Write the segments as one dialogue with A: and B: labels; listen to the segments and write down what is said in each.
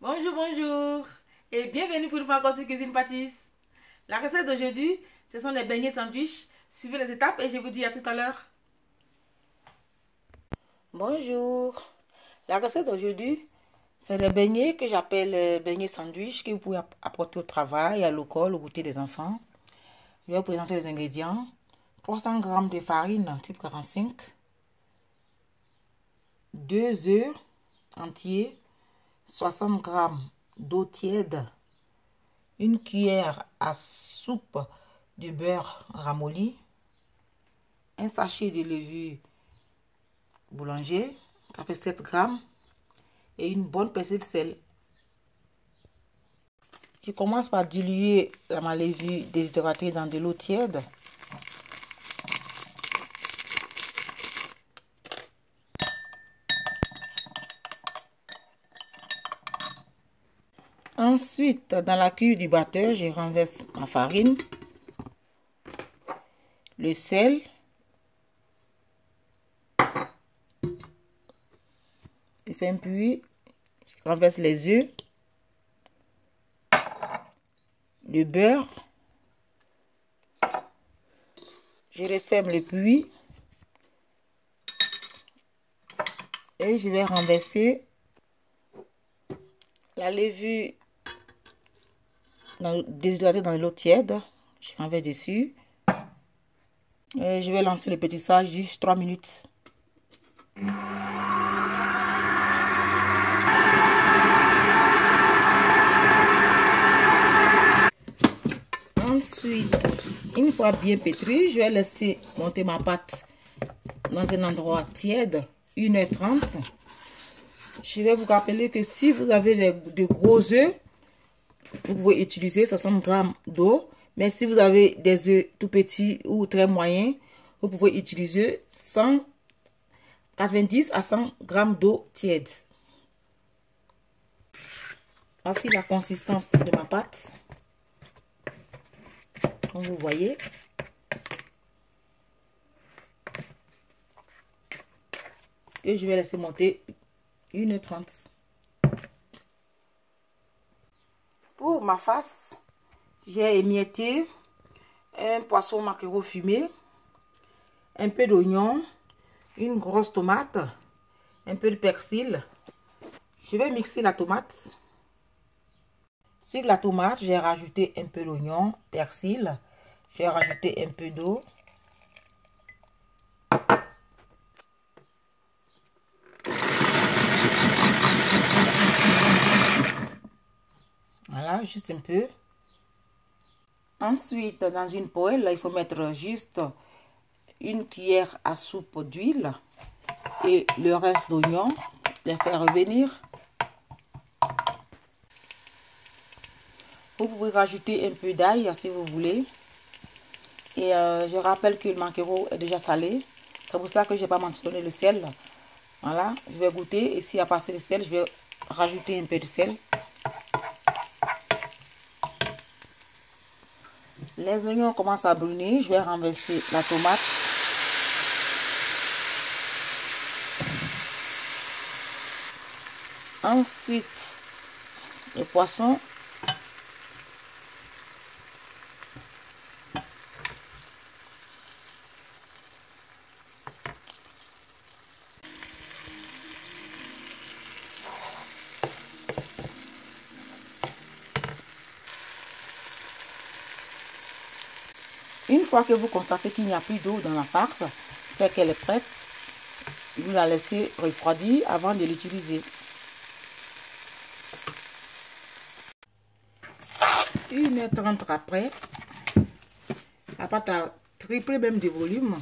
A: Bonjour, bonjour et bienvenue pour une fois encore sur Cuisine Pâtisse. La recette d'aujourd'hui, ce sont les beignets sandwich. Suivez les étapes et je vous dis à tout à l'heure. Bonjour. La recette d'aujourd'hui, c'est les beignets que j'appelle beignets sandwich que vous pouvez apporter au travail, à l'école, au goûter des enfants. Je vais vous présenter les ingrédients. 300 g de farine type 45, 2 œufs entiers, 60 g d'eau tiède, une cuillère à soupe de beurre ramolli, un sachet de levure boulanger, ça fait 7 g, et une bonne pincée de sel. Je commence par diluer ma levure déshydratée dans de l'eau tiède. Ensuite, dans la cuve du batteur, je renverse ma farine, le sel, je fais un puits, je renverse les œufs, le beurre, je referme le puits et je vais renverser la levure déshydratée dans l'eau tiède. Je renverse dessus et je vais lancer le pétissage juste 3 minutes. Ensuite, une fois bien pétri, je vais laisser monter ma pâte dans un endroit tiède, 1h30. Je vais vous rappeler que si vous avez de gros œufs, vous pouvez utiliser 60 g d'eau. Mais si vous avez des œufs tout petits ou très moyens, vous pouvez utiliser 90 à 100 g d'eau tiède. Voici la consistance de ma pâte. Comme vous voyez. Et je vais laisser monter 1h30. Pour ma face, j'ai émietté un poisson maquereau fumé, un peu d'oignon, une grosse tomate, un peu de persil. Je vais mixer la tomate. Sur la tomate, j'ai rajouté un peu d'oignon, persil. Je vais rajouter un peu d'eau. Voilà, juste un peu. Ensuite, dans une poêle, il faut mettre juste une cuillère à soupe d'huile et le reste d'oignon, les faire revenir. Vous pouvez rajouter un peu d'ail si vous voulez. Et je rappelle que le maquereau est déjà salé. C'est pour ça que je n'ai pas mentionné le sel. Voilà, je vais goûter et s'il y a pas assez de sel, je vais rajouter un peu de sel. Les oignons commencent à brûler, je vais renverser la tomate. Ensuite, le poisson. Une fois que vous constatez qu'il n'y a plus d'eau dans la farce, c'est qu'elle est prête. Vous la laissez refroidir avant de l'utiliser. 1h30 après, la pâte a triplé même de volume.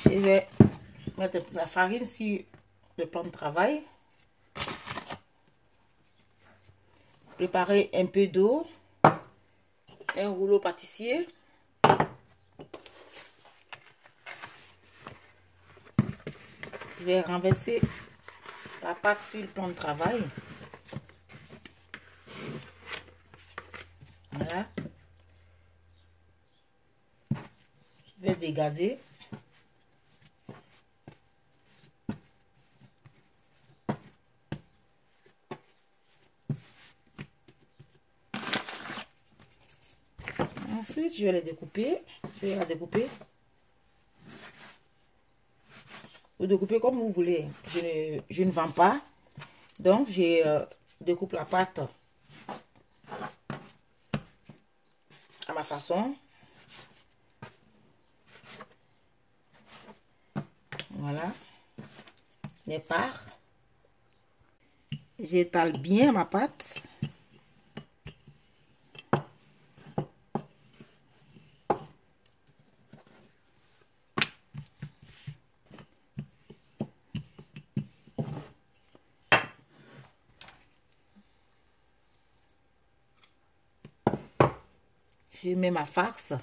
A: Je vais mettre la farine sur le plan de travail. Préparer un peu d'eau, un rouleau pâtissier. Je vais renverser la pâte sur le plan de travail. Voilà. Je vais dégazer. Ensuite, je vais les découper. Je vais la découper. Vous découpez comme vous voulez. Je ne vends pas. Donc, je découpe la pâte à ma façon. Voilà. Les parts. J'étale bien ma pâte. Je mets ma farce.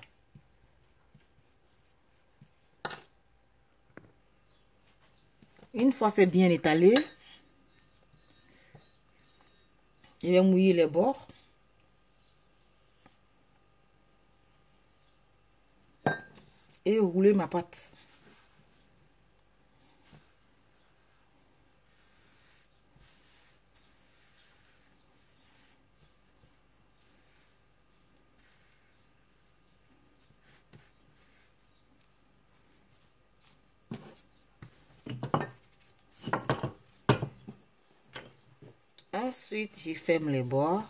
A: Une fois c'est bien étalé, je vais mouiller les bords. Et rouler ma pâte. Ensuite, je ferme les bords.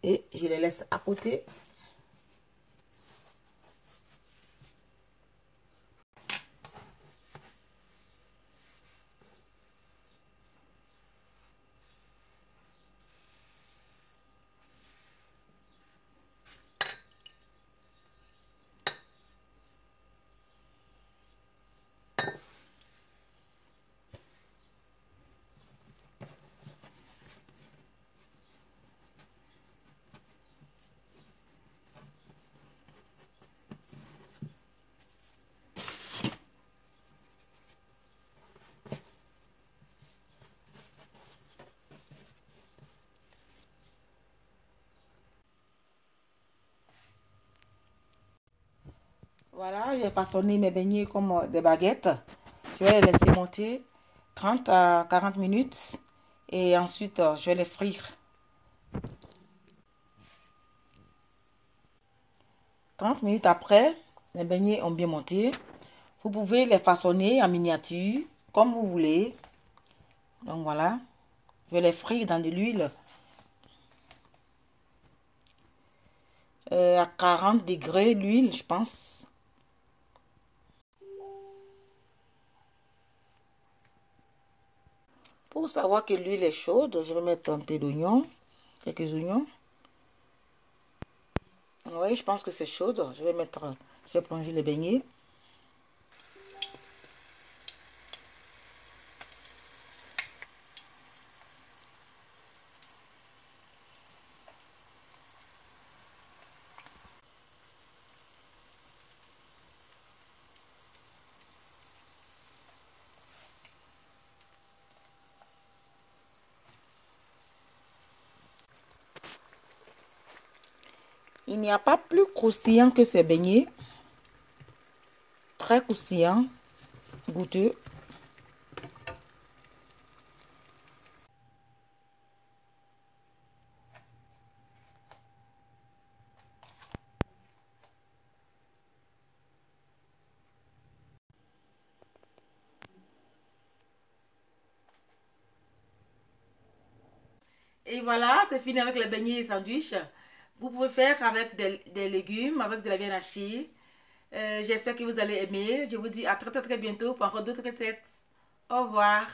A: Et je les laisse à côté. Voilà, j'ai façonné mes beignets comme des baguettes. Je vais les laisser monter 30 à 40 minutes. Et ensuite, je vais les frire. 30 minutes après, les beignets ont bien monté. Vous pouvez les façonner en miniature, comme vous voulez. Donc voilà, je vais les frire dans de l'huile. À 40 degrés l'huile, je pense. Pour savoir que l'huile est chaude, je vais mettre un peu d'oignon, quelques oignons. Oui, je pense que c'est chaude. Je vais plonger les beignets. Il n'y a pas plus croustillant que ces beignets. Très croustillant, goûteux. Et voilà, c'est fini avec les beignets et sandwich. Vous pouvez faire avec des légumes, avec de la viande hachée. J'espère que vous allez aimer. Je vous dis à très bientôt pour encore d'autres recettes. Au revoir.